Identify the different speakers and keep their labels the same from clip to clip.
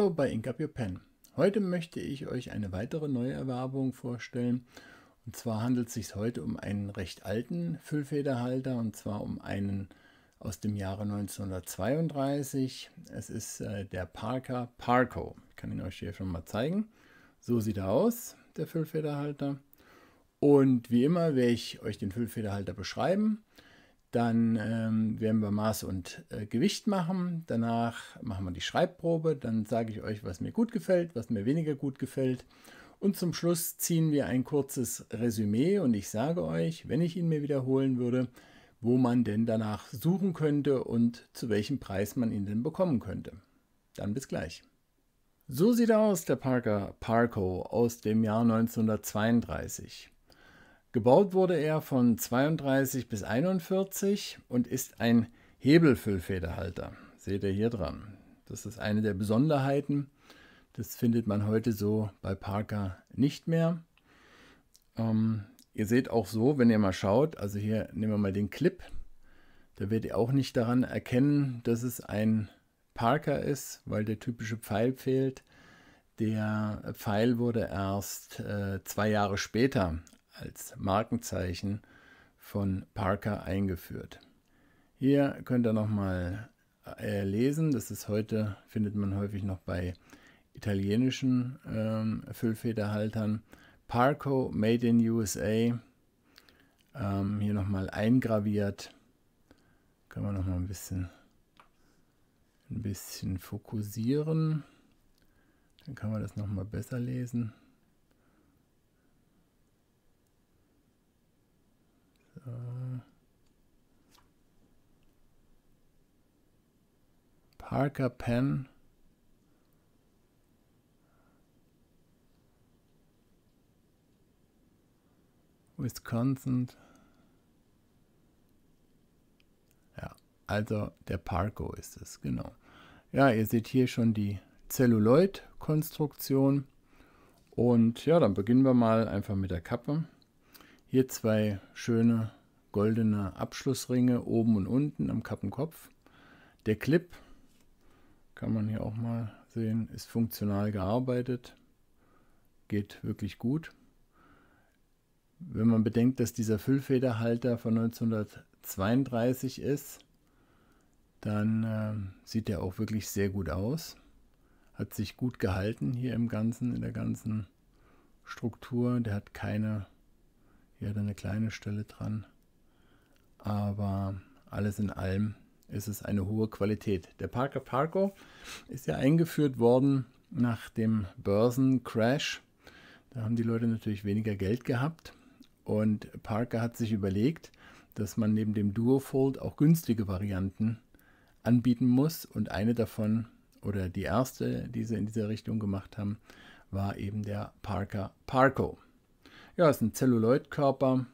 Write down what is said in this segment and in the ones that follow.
Speaker 1: Hallo bei Ink Up Your Pen. Heute möchte ich euch eine weitere Neuerwerbung vorstellen. Und zwar handelt es sich heute um einen recht alten Füllfederhalter, und zwar um einen aus dem Jahre 1932. Es ist der Parker Parco. Ich kann ihn euch hier schon mal zeigen. So sieht er aus, der Füllfederhalter. Und wie immer werde ich euch den Füllfederhalter beschreiben. Dann werden wir Maß und Gewicht machen. Danach machen wir die Schreibprobe. Dann sage ich euch, was mir gut gefällt, was mir weniger gut gefällt. Und zum Schluss ziehen wir ein kurzes Resümee und ich sage euch, wenn ich ihn mir wiederholen würde, wo man denn danach suchen könnte und zu welchem Preis man ihn denn bekommen könnte. Dann bis gleich. So sieht er aus, der Parker Parco aus dem Jahr 1932. Gebaut wurde er von 32 bis 41 und ist ein Hebelfüllfederhalter. Seht ihr hier dran. Das ist eine der Besonderheiten. Das findet man heute so bei Parker nicht mehr. Ihr seht auch so, wenn ihr mal schaut, also hier nehmen wir mal den Clip. Da werdet ihr auch nicht daran erkennen, dass es ein Parker ist, weil der typische Pfeil fehlt. Der Pfeil wurde erst 2 Jahre später als Markenzeichen von Parker eingeführt. Hier könnt ihr nochmal lesen, das ist heute, findet man häufig noch bei italienischen Füllfederhaltern. Parco Made in USA. Hier nochmal eingraviert. Können wir nochmal ein bisschen fokussieren. Dann kann man das nochmal besser lesen. So. Parker Pen. Wisconsin. Ja, also der Parco ist es, genau. Ja, ihr seht hier schon die Zelluloid-Konstruktion. Und ja, dann beginnen wir mal einfach mit der Kappe. Hier 2 schöne goldene Abschlussringe oben und unten am Kappenkopf. Der Clip, kann man hier auch mal sehen, ist funktional gearbeitet. Geht wirklich gut. Wenn man bedenkt, dass dieser Füllfederhalter von 1932 ist, dann sieht er auch wirklich sehr gut aus. Hat sich gut gehalten hier im Ganzen, in der ganzen Struktur. Der hat keine, hier hat eine kleine Stelle dran. Aber alles in allem ist es eine hohe Qualität. Der Parker Parco ist ja eingeführt worden nach dem Börsencrash. Da haben die Leute natürlich weniger Geld gehabt. Und Parker hat sich überlegt, dass man neben dem Duofold auch günstige Varianten anbieten muss. Und eine davon, oder die erste, die sie in dieser Richtung gemacht haben, war eben der Parker Parco. Ja, ist ein Zelluloidkörper.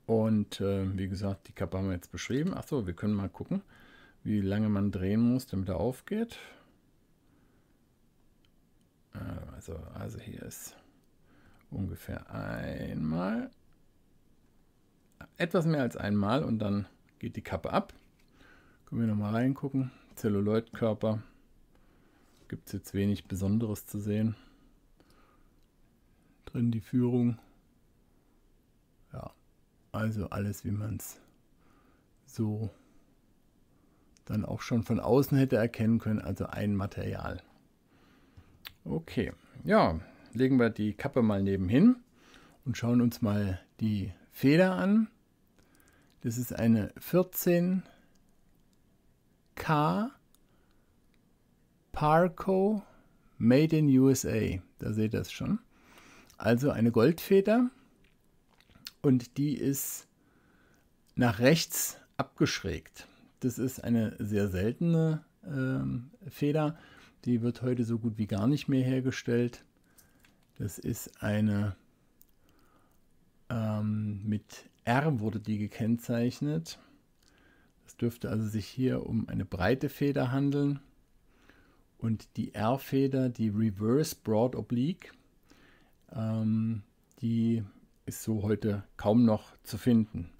Speaker 1: Und wie gesagt, die Kappe haben wir jetzt beschrieben. Achso, wir können mal gucken, wie lange man drehen muss, damit er aufgeht. Also hier ist ungefähr einmal, etwas mehr als einmal, und dann geht die Kappe ab. Können wir nochmal reingucken. Zelluloidkörper. Gibt es jetzt wenig Besonderes zu sehen. Drin die Führung. Ja, also alles, wie man es so dann auch schon von außen hätte erkennen können. Also ein Material. Okay, ja, legen wir die Kappe mal nebenhin und schauen uns mal die Feder an. Das ist eine 14K Parco Made in USA. Da seht ihr es schon. Also eine Goldfeder, und die ist nach rechts abgeschrägt. Das ist eine sehr seltene Feder. Die wird heute so gut wie gar nicht mehr hergestellt. Das ist eine, mit R wurde die gekennzeichnet. Es dürfte also sich hier um eine breite Feder handeln. Und die R-Feder, die Reverse Broad Oblique, die ist so heute kaum noch zu finden.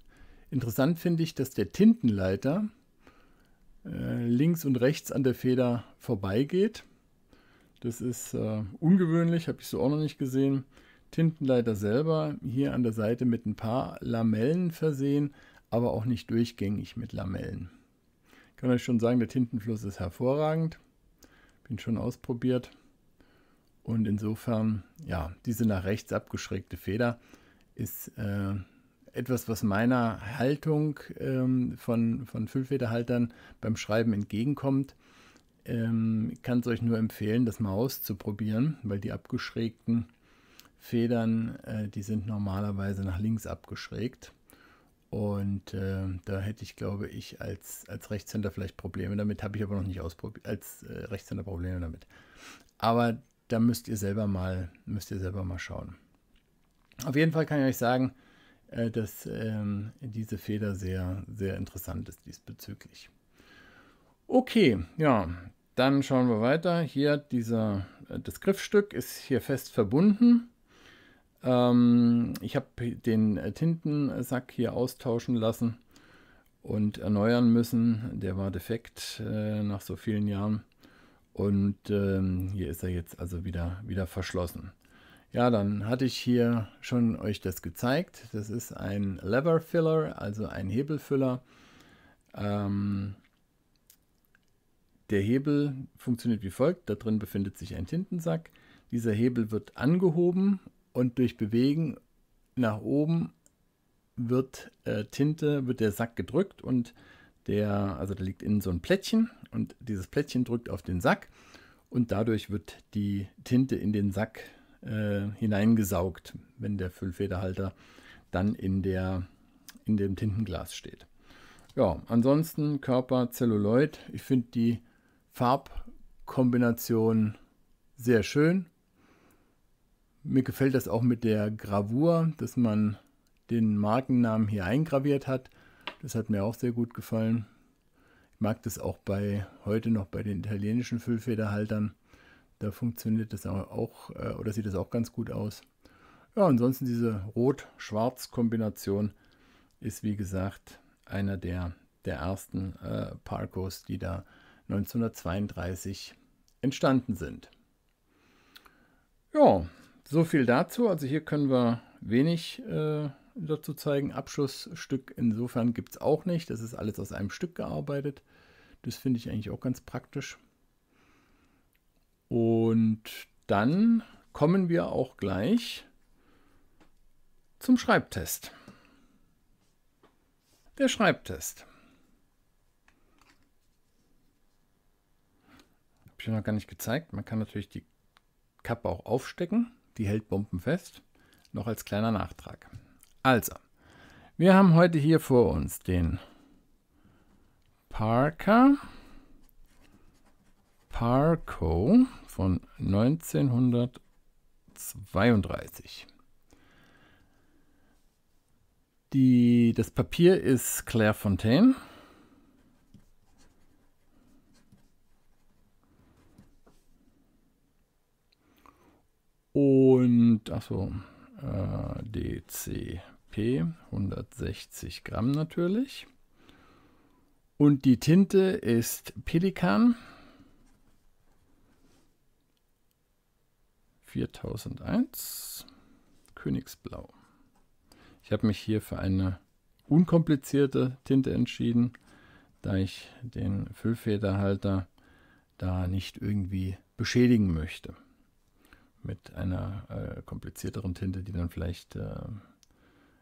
Speaker 1: Interessant finde ich, dass der Tintenleiter links und rechts an der Feder vorbeigeht. Das ist ungewöhnlich, habe ich so auch noch nicht gesehen. Tintenleiter selber hier an der Seite mit ein paar Lamellen versehen, aber auch nicht durchgängig mit Lamellen. Ich kann euch schon sagen, der Tintenfluss ist hervorragend. Bin schon ausprobiert. Und insofern, ja, diese nach rechts abgeschrägte Feder ist etwas, was meiner Haltung von Füllfederhaltern beim Schreiben entgegenkommt. Ich kann es euch nur empfehlen, das mal auszuprobieren, weil die abgeschrägten Federn, die sind normalerweise nach links abgeschrägt. Und da hätte ich, glaube ich, als Rechtshänder vielleicht Probleme damit. Habe ich aber noch nicht ausprobiert, als Rechtshänder Probleme damit. Aber da müsst ihr selber mal schauen. Auf jeden Fall kann ich euch sagen, dass diese Feder sehr, sehr interessant ist diesbezüglich. Okay, ja, dann schauen wir weiter. Hier das Griffstück ist hier fest verbunden. Ich habe den Tintensack hier austauschen lassen und erneuern müssen. Der war defekt nach so vielen Jahren. Und hier ist er jetzt also wieder verschlossen. Ja, dann hatte ich hier schon euch das gezeigt. Das ist ein Lever Filler, also ein Hebelfüller. Der Hebel funktioniert wie folgt. Da drin befindet sich ein Tintensack. Dieser Hebel wird angehoben und durch Bewegen nach oben wird der Sack gedrückt und da liegt innen so ein Plättchen und dieses Plättchen drückt auf den Sack und dadurch wird die Tinte in den Sack hineingesaugt, wenn der Füllfederhalter dann in dem Tintenglas steht. Ja, ansonsten Körper Celluloid. Ich finde die Farbkombination sehr schön. Mir gefällt das auch mit der Gravur, dass man den Markennamen hier eingraviert hat. Das hat mir auch sehr gut gefallen. Ich mag das auch heute noch bei den italienischen Füllfederhaltern. Da funktioniert das auch oder sieht das auch ganz gut aus. Ja, ansonsten diese Rot-Schwarz-Kombination ist wie gesagt einer der ersten Parcos, die da 1932 entstanden sind. Ja, so viel dazu. Also hier können wir wenig dazu zeigen. Abschussstück insofern gibt es auch nicht. Das ist alles aus einem Stück gearbeitet. Das finde ich eigentlich auch ganz praktisch. Und dann kommen wir auch gleich zum Schreibtest. Der Schreibtest. Habe ich noch gar nicht gezeigt. Man kann natürlich die Kappe auch aufstecken. Die hält bombenfest. Noch als kleiner Nachtrag. Also, wir haben heute hier vor uns den Parco von 1932. Das Papier ist Clairefontaine. Und, DCP, 160 Gramm natürlich. Und die Tinte ist Pelikan 4001 Königsblau. Ich habe mich hier für eine unkomplizierte Tinte entschieden, da ich den Füllfederhalter da nicht irgendwie beschädigen möchte. Mit einer komplizierteren Tinte, die dann vielleicht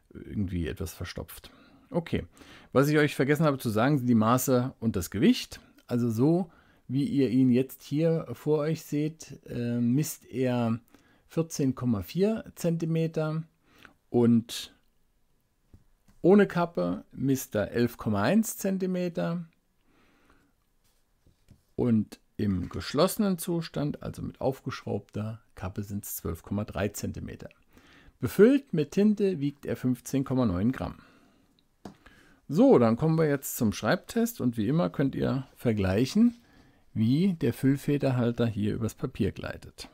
Speaker 1: irgendwie etwas verstopft. Okay, was ich euch vergessen habe zu sagen, sind die Maße und das Gewicht. Also so, wie ihr ihn jetzt hier vor euch seht, misst er 14,4 cm und ohne Kappe misst er 11,1 cm und im geschlossenen Zustand, also mit aufgeschraubter Kappe, sind es 12,3 cm. Befüllt mit Tinte wiegt er 15,9 Gramm. So, dann kommen wir jetzt zum Schreibtest und wie immer könnt ihr vergleichen, wie der Füllfederhalter hier übers Papier gleitet.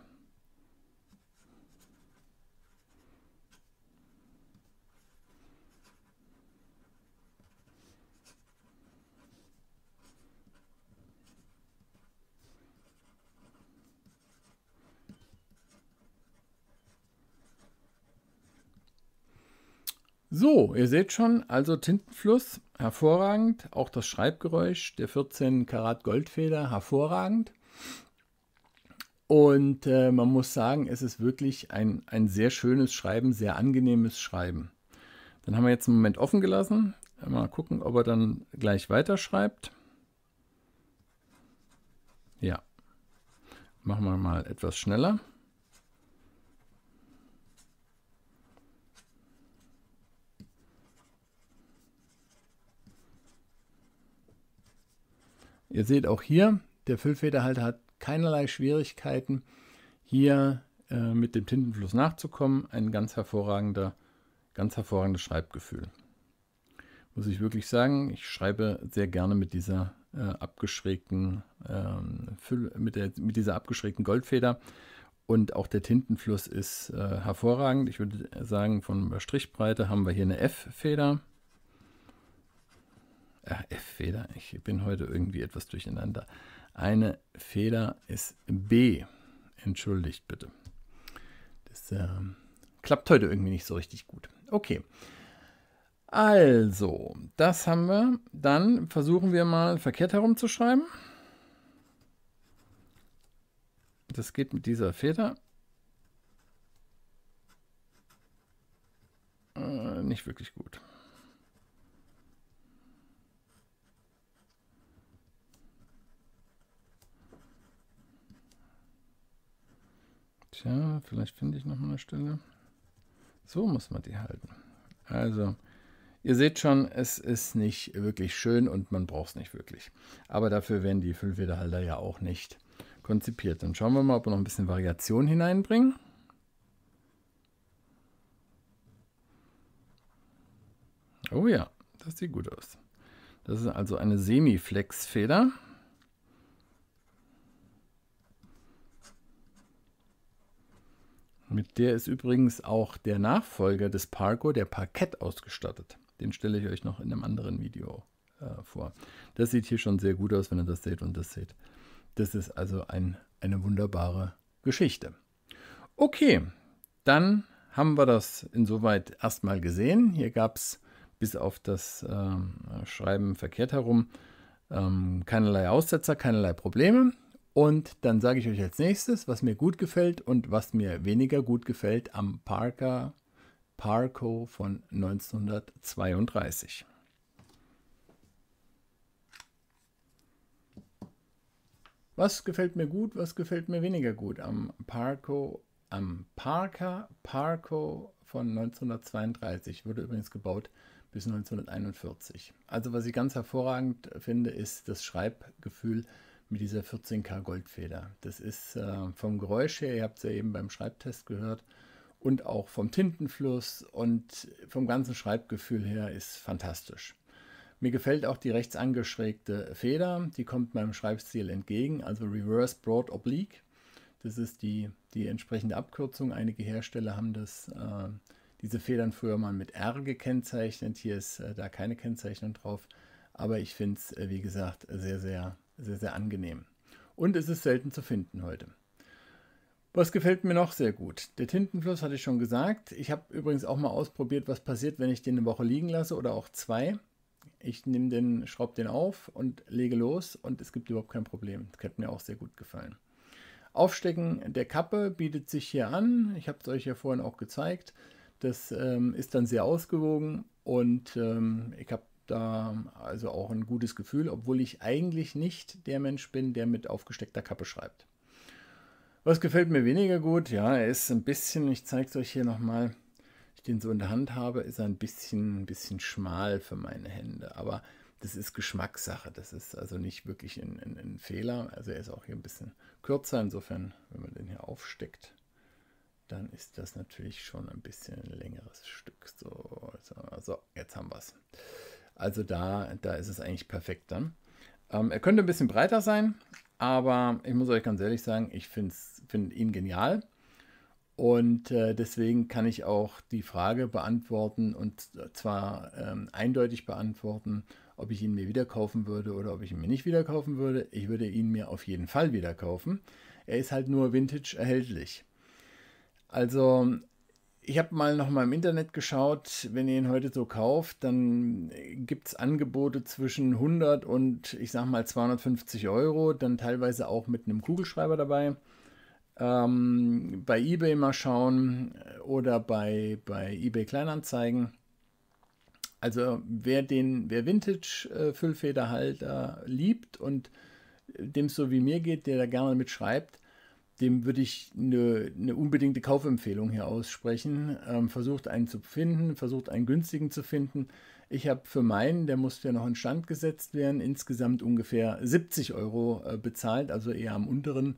Speaker 1: So, ihr seht schon, also Tintenfluss, hervorragend. Auch das Schreibgeräusch der 14 Karat Goldfeder, hervorragend. Und man muss sagen, es ist wirklich ein sehr schönes Schreiben, sehr angenehmes Schreiben. Dann haben wir jetzt einen Moment offen gelassen. Mal gucken, ob er dann gleich weiterschreibt. Ja, machen wir mal etwas schneller. Ihr seht auch hier, der Füllfederhalter hat keinerlei Schwierigkeiten, hier mit dem Tintenfluss nachzukommen. Ein ganz hervorragendes Schreibgefühl. Muss ich wirklich sagen, ich schreibe sehr gerne mit dieser abgeschrägten Goldfeder. Und auch der Tintenfluss ist hervorragend. Ich würde sagen, von der Strichbreite haben wir hier eine F-Feder. F-Feder, ich bin heute irgendwie etwas durcheinander. Eine Feder ist B. Entschuldigt bitte. Das klappt heute irgendwie nicht so richtig gut. Okay. Also, das haben wir. Dann versuchen wir mal verkehrt herum zu schreiben. Das geht mit dieser Feder. Nicht wirklich gut. Tja, vielleicht finde ich noch mal eine Stelle. So muss man die halten. Also, ihr seht schon, es ist nicht wirklich schön und man braucht es nicht wirklich. Aber dafür werden die Füllfederhalter ja auch nicht konzipiert. Dann schauen wir mal, ob wir noch ein bisschen Variation hineinbringen. Oh ja, das sieht gut aus. Das ist also eine Semiflex-Feder. Mit der ist übrigens auch der Nachfolger des Parco, der Parkett, ausgestattet. Den stelle ich euch noch in einem anderen Video vor. Das sieht hier schon sehr gut aus, wenn ihr das seht und das seht. Das ist also eine wunderbare Geschichte. Okay, dann haben wir das insoweit erstmal gesehen. Hier gab es bis auf das Schreiben verkehrt herum keinerlei Aussetzer, keinerlei Probleme. Und dann sage ich euch als nächstes, was mir gut gefällt und was mir weniger gut gefällt am Parco von 1932. Was gefällt mir gut, was gefällt mir weniger gut am Parker Parco von 1932. Wurde übrigens gebaut bis 1941. Also was ich ganz hervorragend finde, ist das Schreibgefühl mit dieser 14K Goldfeder. Das ist vom Geräusch her, ihr habt es ja eben beim Schreibtest gehört, und auch vom Tintenfluss und vom ganzen Schreibgefühl her ist fantastisch. Mir gefällt auch die rechts angeschrägte Feder, die kommt meinem Schreibstil entgegen, also Reverse Broad Oblique. Das ist die entsprechende Abkürzung. Einige Hersteller haben diese Federn früher mal mit R gekennzeichnet. Hier ist da keine Kennzeichnung drauf, aber ich finde es, wie gesagt, sehr, sehr angenehm. Und es ist selten zu finden heute. Was gefällt mir noch sehr gut? Der Tintenfluss hatte ich schon gesagt. Ich habe übrigens auch mal ausprobiert, was passiert, wenn ich den eine Woche liegen lasse oder auch 2. Ich schraube den auf und lege los und es gibt überhaupt kein Problem. Das hat mir auch sehr gut gefallen. Aufstecken der Kappe bietet sich hier an. Ich habe es euch ja vorhin auch gezeigt. Das ist dann sehr ausgewogen und ich habe da also auch ein gutes Gefühl, obwohl ich eigentlich nicht der Mensch bin, der mit aufgesteckter Kappe schreibt. Was gefällt mir weniger gut? Ja, er ist ein bisschen, ich zeige es euch hier nochmal, ich den so in der Hand habe, ist er ein bisschen schmal für meine Hände. Aber das ist Geschmackssache, das ist also nicht wirklich ein Fehler. Also er ist auch hier ein bisschen kürzer, insofern, wenn man den hier aufsteckt, dann ist das natürlich schon ein bisschen ein längeres Stück. So, jetzt haben wir es. Also da ist es eigentlich perfekt dann. Er könnte ein bisschen breiter sein, aber ich muss euch ganz ehrlich sagen, ich finde ihn genial. Und deswegen kann ich auch die Frage beantworten und zwar eindeutig beantworten, ob ich ihn mir wieder kaufen würde oder ob ich ihn mir nicht wieder kaufen würde. Ich würde ihn mir auf jeden Fall wieder kaufen. Er ist halt nur Vintage erhältlich. Also Ich habe mal noch mal im Internet geschaut, wenn ihr ihn heute so kauft, dann gibt es Angebote zwischen 100 und ich sag mal 250 Euro, dann teilweise auch mit einem Kugelschreiber dabei. Bei eBay mal schauen oder bei eBay Kleinanzeigen. Also wer Vintage-Füllfederhalter liebt und dem es so wie mir geht, der da gerne mitschreibt, dem würde ich eine unbedingte Kaufempfehlung hier aussprechen. Versucht einen zu finden, versucht einen günstigen zu finden. Ich habe für meinen, der musste ja noch instand gesetzt werden, insgesamt ungefähr 70 Euro bezahlt, also eher am unteren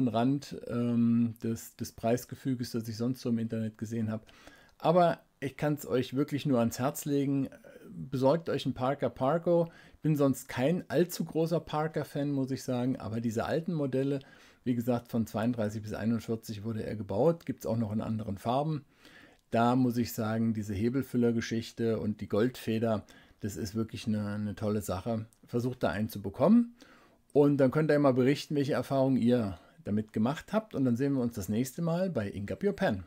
Speaker 1: Rand des Preisgefüges, das ich sonst so im Internet gesehen habe. Aber ich kann es euch wirklich nur ans Herz legen. Besorgt euch einen Parker Parco. Ich bin sonst kein allzu großer Parker-Fan, muss ich sagen, aber diese alten Modelle, wie gesagt, von 32 bis 41 wurde er gebaut, gibt es auch noch in anderen Farben. Da muss ich sagen, diese Hebelfüller-Geschichte und die Goldfeder, das ist wirklich eine tolle Sache. Versucht da einen zu bekommen und dann könnt ihr mal berichten, welche Erfahrungen ihr damit gemacht habt und dann sehen wir uns das nächste Mal bei Ink Up Your Pen.